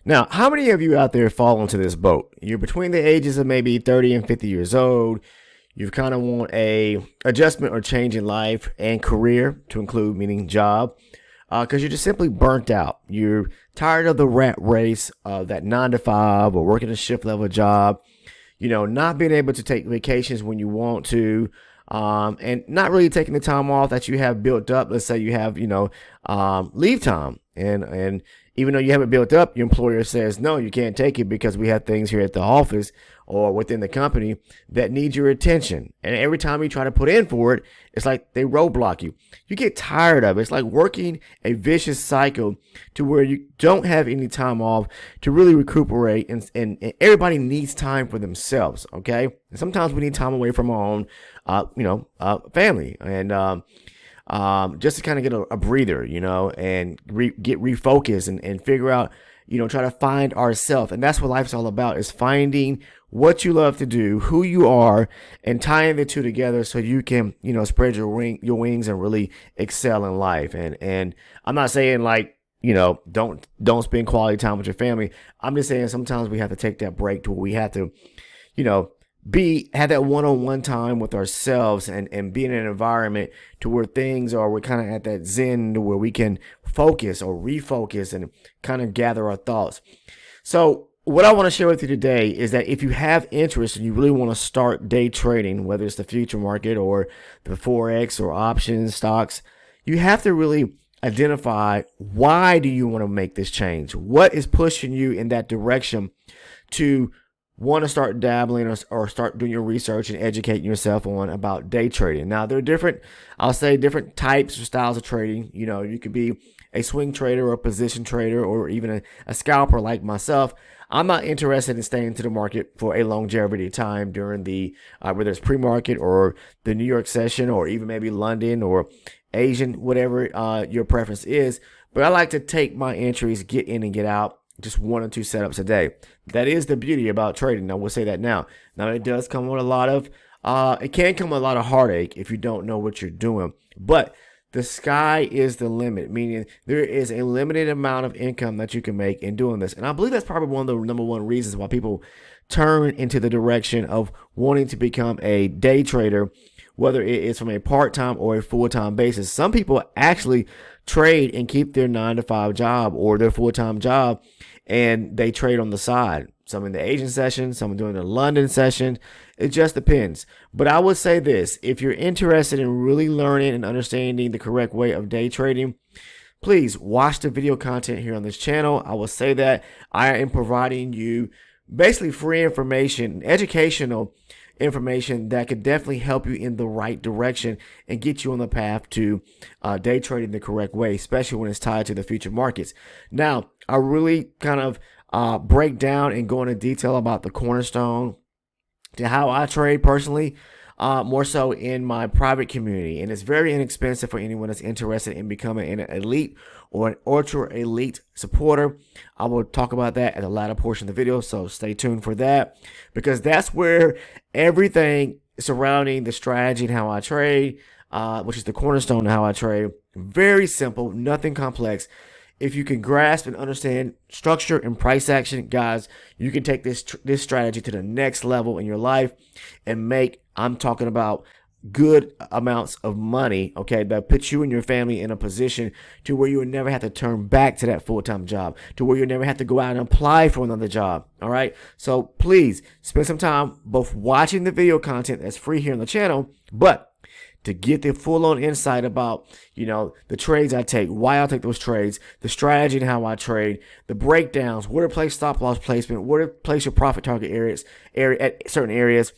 Now, how many of you out there fall into this boat? You're between the ages of maybe 30 and 50 years old. You kind of want a adjustment or change in life and career, to include meaning job, because you're just simply burnt out. You're tired of the rat race of that 9 to 5 or working a shift level job, not being able to take vacations when you want to, and not really taking the time off that you have built up. Let's say you have, leave time, and even though you have it built up, your employer says, no, you can't take it because we have things here at the office or within the company that need your attention. And every time you try to put in for it, it's like they roadblock you. You get tired of it. It's like working a vicious cycle to where you don't have any time off to really recuperate. And everybody needs time for themselves, okay? And sometimes we need time away from our own, family. And just to kind of get a breather, and get refocused and figure out, try to find ourselves. And that's what life's all about, is finding what you love to do, who you are, and tying the two together so you can, spread your wings and really excel in life. And I'm not saying don't spend quality time with your family. I'm just saying sometimes we have to take that break to where we have to, have that one-on-one time with ourselves and be in an environment to where we're kind of at that zen to where we can focus or refocus and kind of gather our thoughts. So what I want to share with you today is that if you have interest and you really want to start day trading, whether it's the future market or the Forex or options, stocks, you have to really identify, why do you want to make this change? What is pushing you in that direction to want to start dabbling or start doing your research and educating yourself on about day trading? Now, there are different types or styles of trading. You could be a swing trader or a position trader or even a scalper like myself. I'm not interested in staying to the market for a longevity time during the whether it's pre-market or the New York session or even maybe London or Asian, whatever your preference is. But I like to take my entries, get in and get out, just 1 or 2 setups a day. That is the beauty about trading. I will say that now. Now, it does come with it can come with a lot of heartache if you don't know what you're doing. But the sky is the limit, meaning there is a limited amount of income that you can make in doing this. And I believe that's probably one of the number one reasons why people turn into the direction of wanting to become a day trader, whether it is from a part-time or a full-time basis. Some people actually trade and keep their 9 to 5 job or their full-time job, and they trade on the side. Some in the Asian session, some doing the London session. It just depends. But I would say this: if you're interested in really learning and understanding the correct way of day trading, please watch the video content here on this channel. I will say that I am providing you basically free information, educational information that could definitely help you in the right direction and get you on the path to day trading the correct way, especially when it's tied to the future markets. Now, I really kind of break down and go into detail about the cornerstone to how I trade personally, more so in my private community. And it's very inexpensive for anyone that's interested in becoming an elite or an ultra elite supporter. I will talk about that at the latter portion of the video, so stay tuned for that, because that's where everything surrounding the strategy and how I trade, which is the cornerstone of how I trade, very simple, nothing complex. If you can grasp and understand structure and price action, guys, you can take this strategy to the next level in your life and make, I'm talking about, good amounts of money, okay, that puts you and your family in a position to where you would never have to turn back to that full-time job, to where you never have to go out and apply for another job. All right, so please spend some time both watching the video content that's free here on the channel, but to get the full-on insight about, the trades I take, why I take those trades, the strategy and how I trade, the breakdowns, where to place stop loss placement, where to place your profit target areas at certain areas,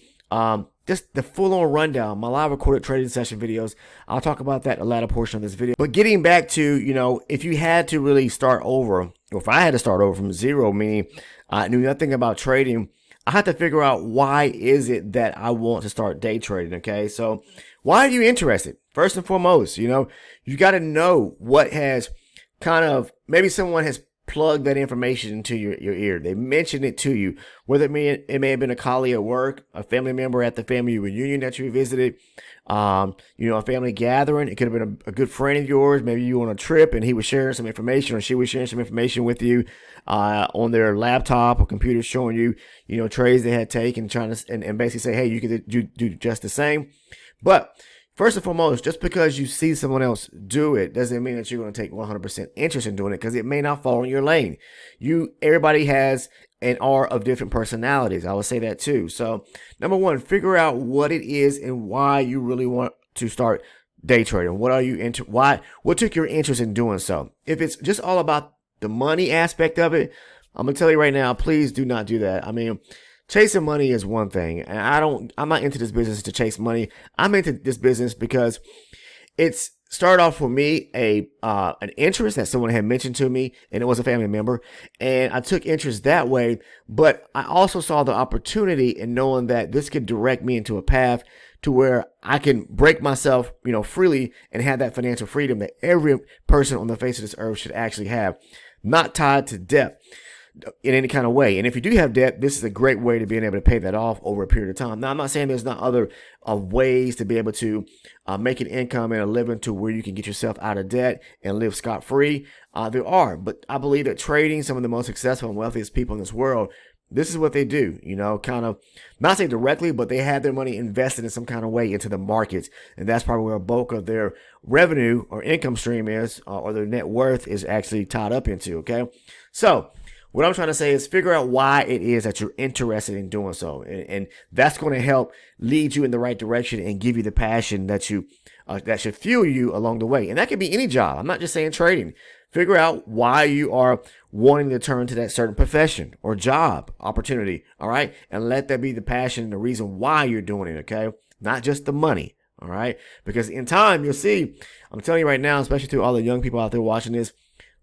just the full-on rundown, my live recorded trading session videos. I'll talk about that in the latter portion of this video. But getting back to, if you had to really start over, or if I had to start over from zero, meaning I knew nothing about trading, I had to figure out, why is it that I want to start day trading, okay? So why are you interested? First and foremost, you got to know what has kind of, maybe someone has plug that information into your ear. They mention it to you, whether it may have been a colleague at work, a family member at the family reunion that you visited, a family gathering. It could have been a good friend of yours. Maybe you were on a trip and he was sharing some information, or she was sharing some information with you on their laptop or computer, showing you, trades they had taken, trying to and basically say, hey, you could do just the same. But first and foremost, just because you see someone else do it doesn't mean that you're going to take 100% interest in doing it, because it may not fall in your lane. Everybody has and are of different personalities. I would say that too. So number one, figure out what it is and why you really want to start day trading. What are you into? What took your interest in doing so? If it's just all about the money aspect of it, I'm going to tell you right now, please do not do that. I mean, chasing money is one thing, and I'm not into this business to chase money. I'm into this business because it's started off for me an interest that someone had mentioned to me, and it was a family member, and I took interest that way. But I also saw the opportunity in knowing that this could direct me into a path to where I can break myself, freely, and have that financial freedom that every person on the face of this earth should actually have, not tied to debt in any kind of way. And if you do have debt, this is a great way to being able to pay that off over a period of time. Now, I'm not saying there's not other ways to be able to make an income and a living to where you can get yourself out of debt and live scot-free. There are, but I believe that trading, some of the most successful and wealthiest people in this world, this is what they do, kind of, not say directly, but they have their money invested in some kind of way into the markets. And that's probably where a bulk of their revenue or income stream is, or their net worth is actually tied up into. Okay. So what I'm trying to say is figure out why it is that you're interested in doing so. And that's going to help lead you in the right direction and give you the passion that that should fuel you along the way. And that could be any job. I'm not just saying trading. Figure out why you are wanting to turn to that certain profession or job opportunity. All right. And let that be the passion and the reason why you're doing it. Okay. Not just the money. All right. Because in time, you'll see, I'm telling you right now, especially to all the young people out there watching this,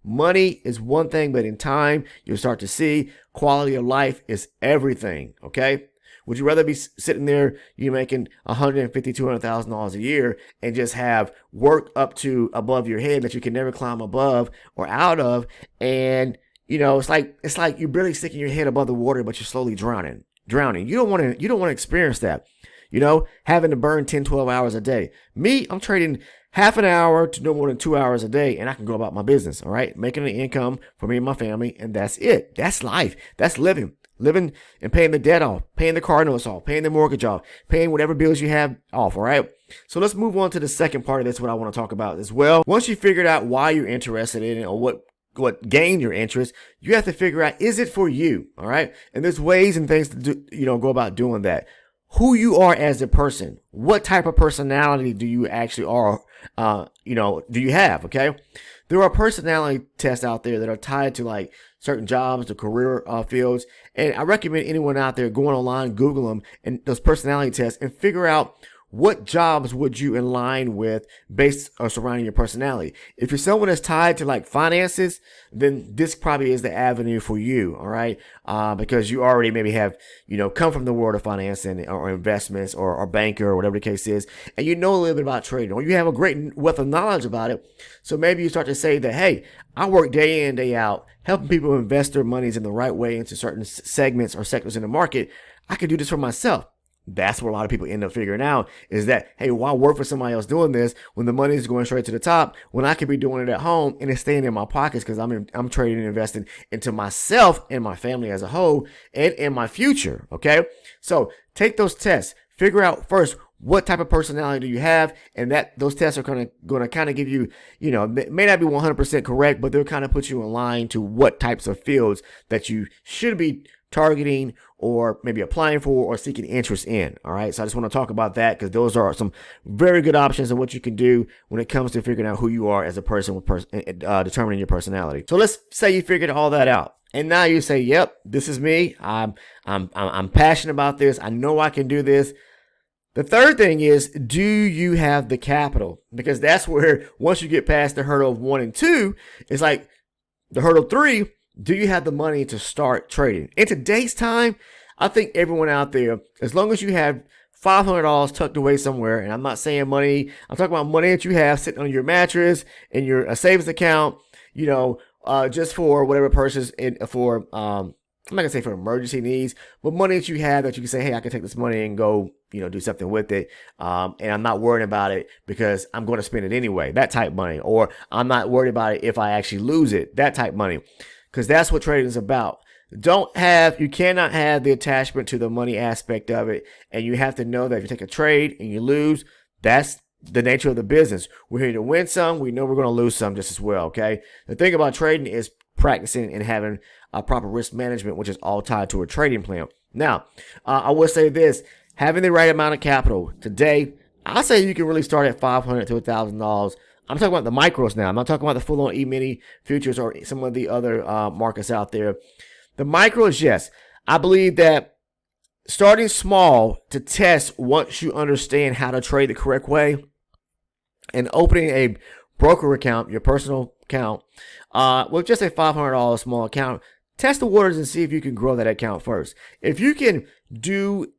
money is one thing, but in time, you'll start to see quality of life is everything. Okay. Would you rather be sitting there, you making $150,000, $200,000 a year, and just have work up to above your head that you can never climb above or out of? And it's like you're barely sticking your head above the water, but you're slowly drowning. You don't want to experience that. Having to burn 10, 12 hours a day. Me, I'm trading half an hour to no more than 2 hours a day, and I can go about my business. All right. Making an income for me and my family. And that's it. That's life. That's living and paying the debt off, paying the car notes off, paying the mortgage off, paying whatever bills you have off. All right. So let's move on to the second part of this, what I want to talk about as well. Once you figured out why you're interested in it or what gained your interest, you have to figure out, is it for you? All right. And there's ways and things to do, go about doing that. Who you are as a person, what type of personality do you actually do you have? Okay. There are personality tests out there that are tied to like certain jobs, the career fields. And I recommend anyone out there going online, Google them and those personality tests and figure out what jobs would you align with based or surrounding your personality. If you're someone that's tied to like finances, then this probably is the avenue for you. All right. Because you already maybe have, come from the world of finance and or investments or banker or whatever the case is. And you know a little bit about trading, or you have a great wealth of knowledge about it. So maybe you start to say that, hey, I work day in, day out, helping people invest their monies in the right way into certain segments or sectors in the market. I could do this for myself. That's what a lot of people end up figuring out is that, hey, why work for somebody else doing this when the money is going straight to the top, when I could be doing it at home and it's staying in my pockets because I'm trading and investing into myself and my family as a whole and in my future. Okay. So take those tests, figure out first, what type of personality do you have? And those tests are going to kind of give you, may not be 100% correct, but they'll kind of put you in line to what types of fields that you should be targeting or maybe applying for or seeking interest in. All right. So I just want to talk about that because those are some very good options of what you can do when it comes to figuring out who you are as a person with determining your personality. So let's say you figured all that out. And now you say, yep, this is me. I'm passionate about this. I know I can do this. The third thing is, do you have the capital? Because that's where once you get past the hurdle of 1 and 2, it's like the hurdle 3. Do you have the money to start trading? In today's time, I think everyone out there, as long as you have $500 tucked away somewhere, and I'm not saying money, I'm talking about money that you have sitting on your mattress, in your savings account, just for whatever purpose for I'm not gonna say for emergency needs, but money that you have that you can say, hey, I can take this money and go, do something with it. And I'm not worried about it because I'm going to spend it anyway. That type money, or I'm not worried about it if I actually lose it. That type money, because that's what trading is about. You cannot have the attachment to the money aspect of it, and you have to know that if you take a trade and you lose, that's the nature of the business. We're here to win some. We know we're going to lose some just as well. Okay. The thing about trading is practicing and having a proper risk management, which is all tied to a trading plan. Now, I will say this: having the right amount of capital today, I say you can really start at $500 to $1,000. I'm talking about the micros now. I'm not talking about the full-on E-mini futures or some of the other markets out there. The micros, yes, I believe that starting small to test once you understand how to trade the correct way, and opening a broker account, your personal account, with just a $500 small account, test the waters and see if you can grow that account first. If you can do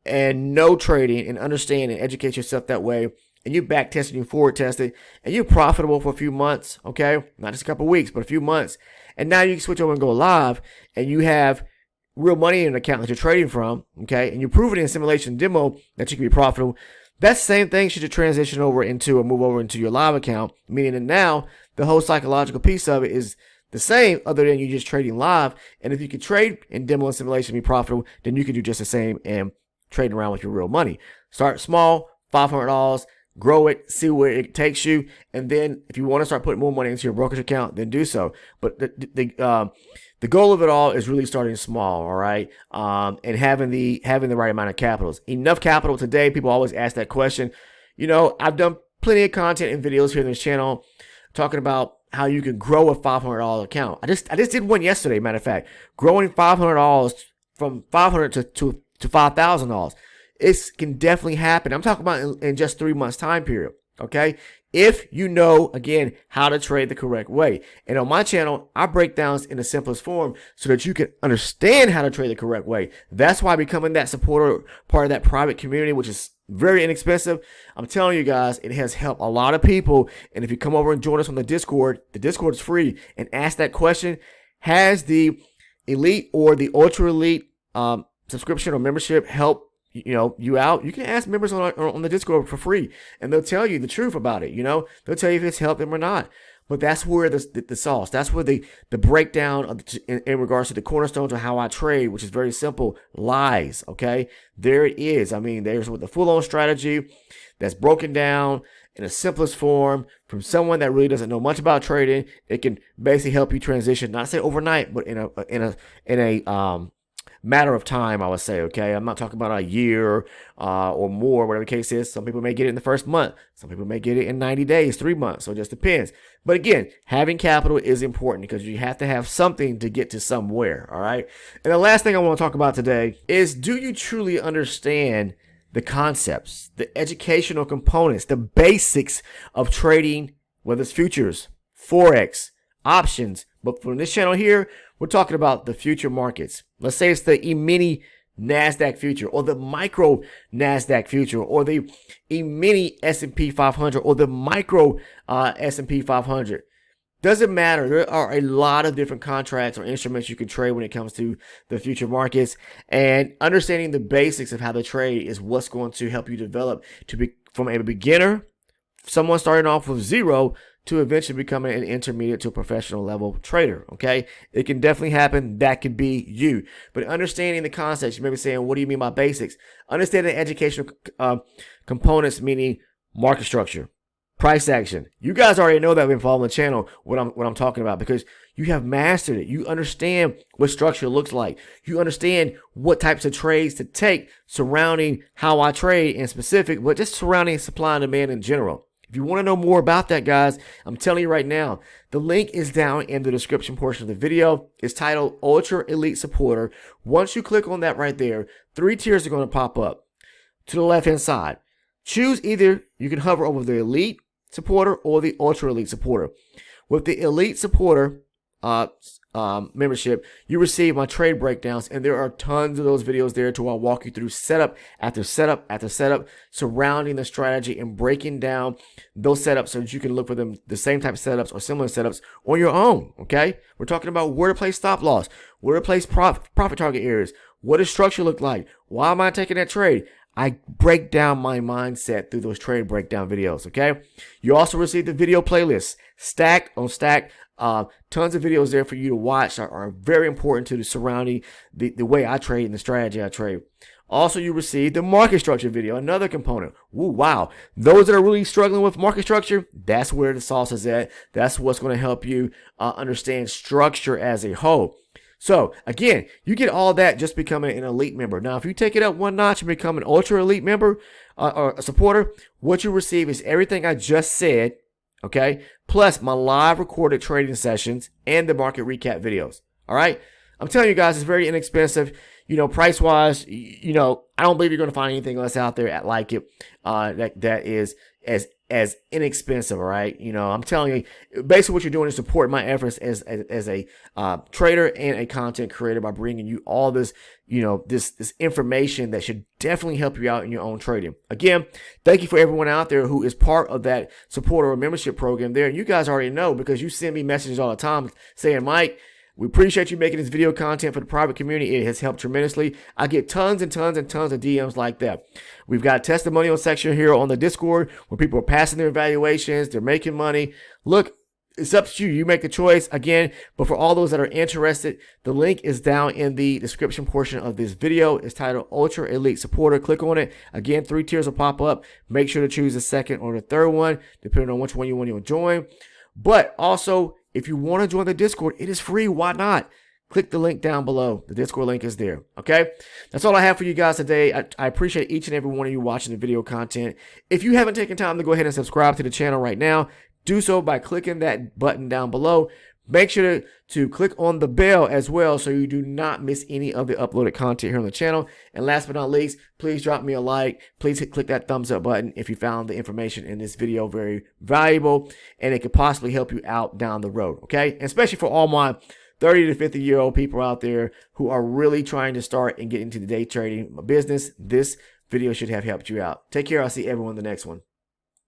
and know trading and understand and educate yourself that way, and you back testing, you forward tested, and you're profitable for a few months, okay, not just a couple weeks, but a few months, and now you can switch over and go live, and you have real money in an account that you're trading from, okay, and you're proving in a simulation demo that you can be profitable. That same thing should transition over into or move over into your live account, meaning that now the whole psychological piece of it is the same, other than you just trading live. And if you can trade in demo and simulation and be profitable, then you can do just the same and trading around with your real money. Start small, $500, grow it, see where it takes you, and then if you want to start putting more money into your brokerage account, then do so. But the goal of it all is really starting small, all right, and having the right amount of capitals. Enough capital today. People always ask that question. I've done plenty of content and videos here on this channel talking about how you can grow a $500 account. I just did one yesterday, matter of fact, growing $500 from $500 to $5,000. It can definitely happen. I'm talking about in just 3 months time period. Okay. If you know, again, how to trade the correct way. And on my channel, I break downs in the simplest form so that you can understand how to trade the correct way. That's why becoming that supporter, part of that private community, which is very inexpensive, I'm telling you guys, it has helped a lot of people. And if you come over and join us on the Discord is free, and ask that question: has the elite or the ultra elite subscription or membership help you out? You can ask members on the Discord for free, and they'll tell you the truth about it. They'll tell you if it's helped them or not. But that's where the sauce, that's where the breakdown of in regards to the cornerstones of how I trade, which is very simple, lies. Okay, there it is. I mean, there's the full-on strategy that's broken down in the simplest form from someone that really doesn't know much about trading. It can basically help you transition, not say overnight, but in a matter of time, I would say. Okay, I'm not talking about a year or more, whatever the case is. Some people may get it in the first month. Some people may get it in 90 days, 3 months. So it just depends. But again, having capital is important because you have to have something to get to somewhere. All right. And the last thing I want to talk about today is, do you truly understand the concepts, the educational components, the basics of trading, whether it's futures, forex, options? But for this channel here, we're talking about the future markets. Let's say it's the E-mini NASDAQ future, or the micro NASDAQ future, or the E-mini S&P 500, or the micro S&P 500. Doesn't matter. There are a lot of different contracts or instruments you can trade when it comes to the future markets. And understanding the basics of how to trade is what's going to help you develop to be from a beginner, someone starting off with zero, to eventually becoming an intermediate to a professional level trader. Okay, it can definitely happen. That could be you. But understanding the concepts, you may be saying, what do you mean by basics? Understanding the educational components, meaning market structure, price action. You guys already know that have been following the channel, what I'm talking about, because you have mastered it. You understand what structure looks like. You understand what types of trades to take surrounding how I trade in specific, but just surrounding supply and demand in general. If you want to know more about that, guys, I'm telling you right now, the link is down in the description portion of the video. It's titled Ultra Elite Supporter. Once you click on that right there, 3 tiers are going to pop up to the left-hand side. Choose either, you can hover over the Elite Supporter or the Ultra Elite Supporter. With the Elite Supporter, membership, you receive my trade breakdowns, and there are tons of those videos there to walk you through setup after setup after setup surrounding the strategy and breaking down those setups so that you can look for them, the same type of setups or similar setups on your own. Okay, we're talking about where to place stop loss, where to place profit target areas, what does structure look like, why am I taking that trade. I break down my mindset through those trade breakdown videos. Okay, you also receive the video playlist, stacked on stacked. Tons of videos there for you to watch are very important to the surrounding the way I trade and the strategy I trade. Also, you receive the market structure video, another component. Ooh, wow. Those that are really struggling with market structure, that's where the sauce is at. That's what's going to help you understand structure as a whole. So again, you get all that just becoming an elite member. Now, if you take it up one notch and become an ultra elite member or a supporter, what you receive is everything I just said. Okay, plus my live recorded trading sessions and the market recap videos. All right, I'm telling you guys, it's very inexpensive. Price wise, I don't believe you're going to find anything else out there like it that is as inexpensive. All right, I'm telling you, basically what you're doing is supporting my efforts as a trader and a content creator by bringing you all this this information that should definitely help you out in your own trading. Again, thank you for everyone out there who is part of that supporter or membership program there. And you guys already know because you send me messages all the time saying, Mike, we appreciate you making this video content for the private community. It has helped tremendously. I get tons and tons and tons of DMs like that. We've got a testimonial section here on the Discord where people are passing their evaluations. They're making money. Look, it's up to you. You make the choice again. But for all those that are interested, the link is down in the description portion of this video. It's titled Ultra Elite Supporter. Click on it. Again, 3 tiers will pop up. Make sure to choose the second or the third one, depending on which one you want to join. But also, if you want to join the Discord, it is free. Why not? Click the link down below. The Discord link is there. Okay? That's all I have for you guys today. I appreciate each and every one of you watching the video content. If you haven't taken time to go ahead and subscribe to the channel right now, do so by clicking that button down below. Make sure to click on the bell as well so you do not miss any of the uploaded content here on the channel. And last but not least, please drop me a like. Please click that thumbs up button if you found the information in this video very valuable and it could possibly help you out down the road. Okay? And especially for all my 30 to 50-year-old people out there who are really trying to start and get into the day trading business, this video should have helped you out. Take care. I'll see everyone in the next one.